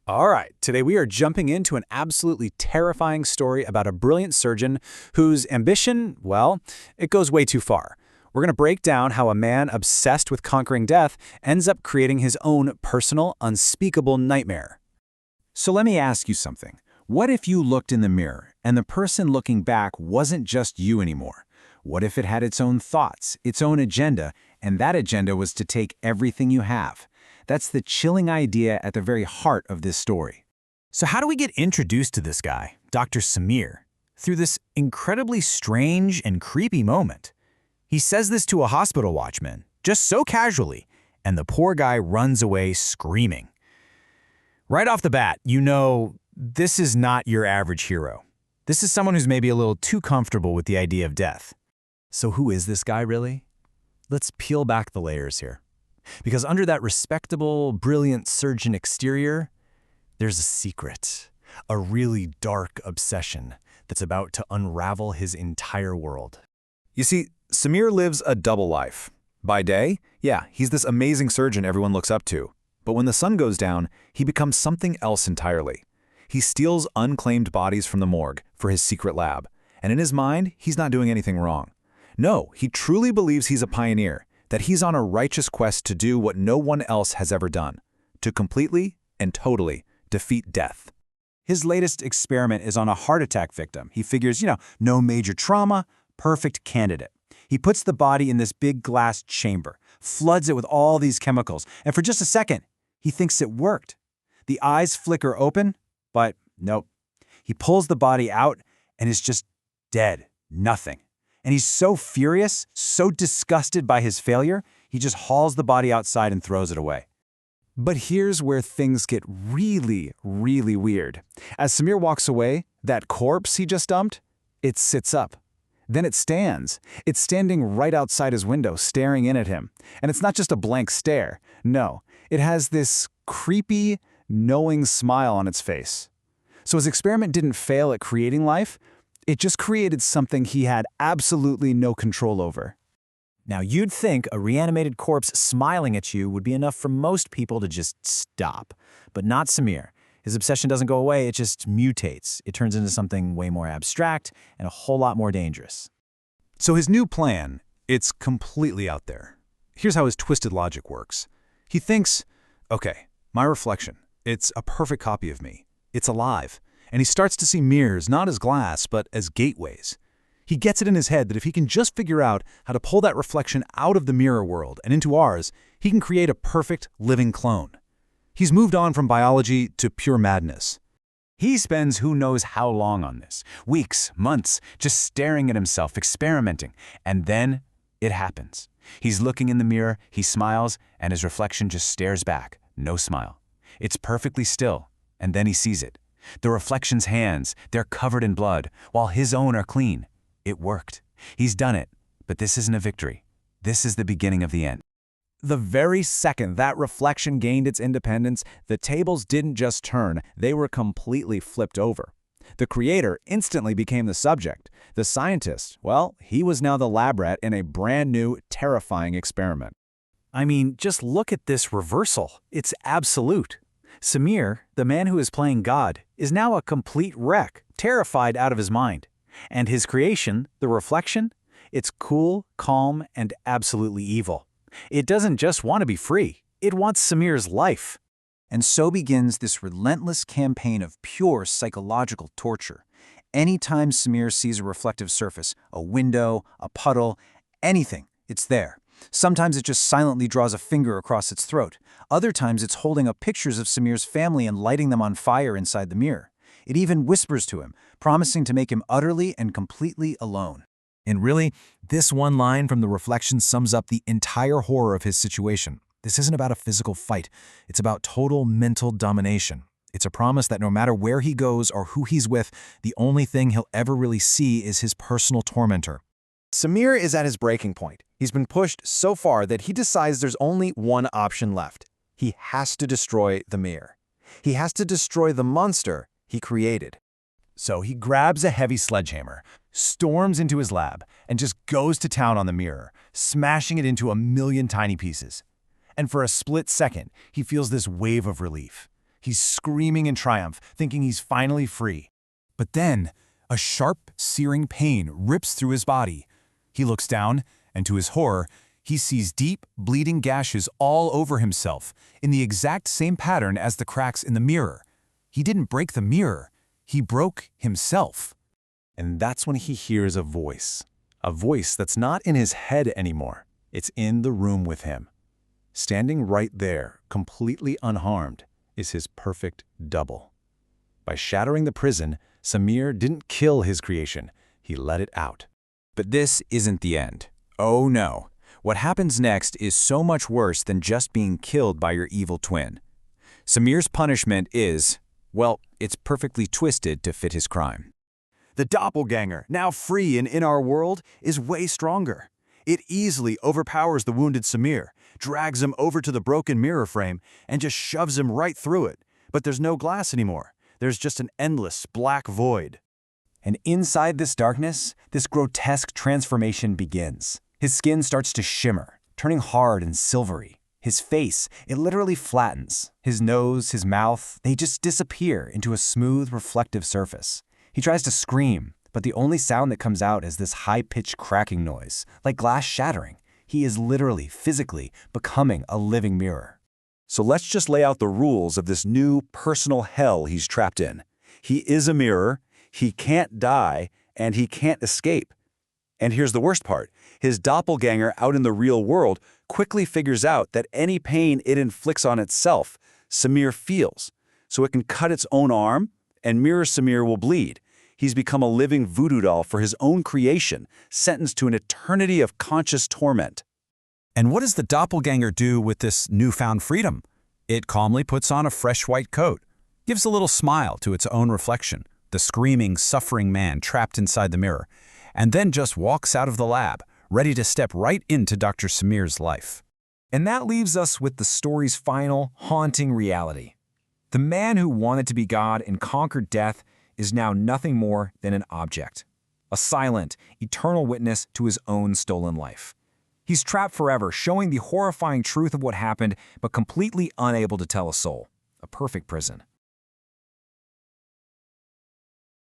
All right, today we are jumping into an absolutely terrifying story about a brilliant surgeon whose ambition, well, it goes way too far. We're going to break down how a man obsessed with conquering death ends up creating his own personal, unspeakable nightmare. So let me ask you something. What if you looked in the mirror and the person looking back wasn't just you anymore? What if it had its own thoughts, its own agenda, and that agenda was to take everything you have? That's the chilling idea at the very heart of this story. So how do we get introduced to this guy, Dr. Samir, through this incredibly strange and creepy moment? He says this to a hospital watchman, just so casually, and the poor guy runs away screaming. Right off the bat, you know this is not your average hero. This is someone who's maybe a little too comfortable with the idea of death. So who is this guy really? Let's peel back the layers here. Because under that respectable, brilliant surgeon exterior, there's a secret, a really dark obsession that's about to unravel his entire world. You see, Samir lives a double life. By day, yeah, he's this amazing surgeon everyone looks up to. But when the sun goes down, he becomes something else entirely. He steals unclaimed bodies from the morgue for his secret lab. And in his mind, he's not doing anything wrong. No, he truly believes he's a pioneer, that he's on a righteous quest to do what no one else has ever done, to completely and totally defeat death. His latest experiment is on a heart attack victim. He figures, no major trauma, perfect candidate. He puts the body in this big glass chamber, floods it with all these chemicals, and for just a second, he thinks it worked. The eyes flicker open, but nope. He pulls the body out and is just dead, nothing. And he's so furious, so disgusted by his failure, he just hauls the body outside and throws it away. But here's where things get really, really weird. As Samir walks away, that corpse he just dumped, it sits up. Then it stands. It's standing right outside his window, staring in at him. And it's not just a blank stare. No, it has this creepy, knowing smile on its face. So his experiment didn't fail at creating life. It just created something he had absolutely no control over. Now, you'd think a reanimated corpse smiling at you would be enough for most people to just stop. But not Samir. His obsession doesn't go away, it just mutates. It turns into something way more abstract and a whole lot more dangerous. So his new plan, it's completely out there. Here's how his twisted logic works. He thinks, okay, my reflection, it's a perfect copy of me. It's alive. And he starts to see mirrors not as glass, but as gateways. He gets it in his head that if he can just figure out how to pull that reflection out of the mirror world and into ours, he can create a perfect living clone. He's moved on from biology to pure madness. He spends who knows how long on this. Weeks, months, just staring at himself, experimenting. And then it happens. He's looking in the mirror, he smiles, and his reflection just stares back. No smile. It's perfectly still, and then he sees it. The reflection's hands, they're covered in blood, while his own are clean. It worked. He's done it. But this isn't a victory. This is the beginning of the end. The very second that reflection gained its independence, the tables didn't just turn, they were completely flipped over. The creator instantly became the subject. The scientist, well, he was now the lab rat in a brand new, terrifying experiment. I mean, just look at this reversal. It's absolute. Samir, the man who is playing God, is now a complete wreck, terrified out of his mind. And his creation, the reflection, it's cool, calm, and absolutely evil. It doesn't just want to be free. It wants Samir's life. And so begins this relentless campaign of pure psychological torture. Anytime Samir sees a reflective surface, a window, a puddle, anything, it's there. Sometimes it just silently draws a finger across its throat. Other times it's holding up pictures of Samir's family and lighting them on fire inside the mirror. It even whispers to him, promising to make him utterly and completely alone. And really, this one line from the reflection sums up the entire horror of his situation. This isn't about a physical fight. It's about total mental domination. It's a promise that no matter where he goes or who he's with, the only thing he'll ever really see is his personal tormentor. Samir is at his breaking point. He's been pushed so far that he decides there's only one option left. He has to destroy the mirror. He has to destroy the monster he created. So he grabs a heavy sledgehammer, storms into his lab, and just goes to town on the mirror, smashing it into a million tiny pieces. And for a split second, he feels this wave of relief. He's screaming in triumph, thinking he's finally free. But then, a sharp, searing pain rips through his body. He looks down, and to his horror, he sees deep, bleeding gashes all over himself, in the exact same pattern as the cracks in the mirror. He didn't break the mirror, he broke himself. And that's when he hears a voice that's not in his head anymore. It's in the room with him. Standing right there, completely unharmed, is his perfect double. By shattering the prison, Samir didn't kill his creation, he let it out. But this isn't the end. Oh no. What happens next is so much worse than just being killed by your evil twin. Samir's punishment is, well, it's perfectly twisted to fit his crime. The doppelganger, now free and in our world, is way stronger. It easily overpowers the wounded Samir, drags him over to the broken mirror frame, and just shoves him right through it. But there's no glass anymore. There's just an endless black void. And inside this darkness, this grotesque transformation begins. His skin starts to shimmer, turning hard and silvery. His face, it literally flattens. His nose, his mouth, they just disappear into a smooth, reflective surface. He tries to scream, but the only sound that comes out is this high-pitched cracking noise, like glass shattering. He is literally, physically, becoming a living mirror. So let's just lay out the rules of this new personal hell he's trapped in. He is a mirror, he can't die, and he can't escape. And here's the worst part. His doppelganger out in the real world quickly figures out that any pain it inflicts on itself, Samir feels. So it can cut its own arm, and Mirror Samir will bleed. He's become a living voodoo doll for his own creation, sentenced to an eternity of conscious torment. And what does the doppelganger do with this newfound freedom? It calmly puts on a fresh white coat, gives a little smile to its own reflection, the screaming, suffering man trapped inside the mirror, and then just walks out of the lab, ready to step right into Dr. Samir's life. And that leaves us with the story's final, haunting reality. The man who wanted to be God and conquered death is now nothing more than an object, a silent, eternal witness to his own stolen life. He's trapped forever, showing the horrifying truth of what happened, but completely unable to tell a soul. A perfect prison.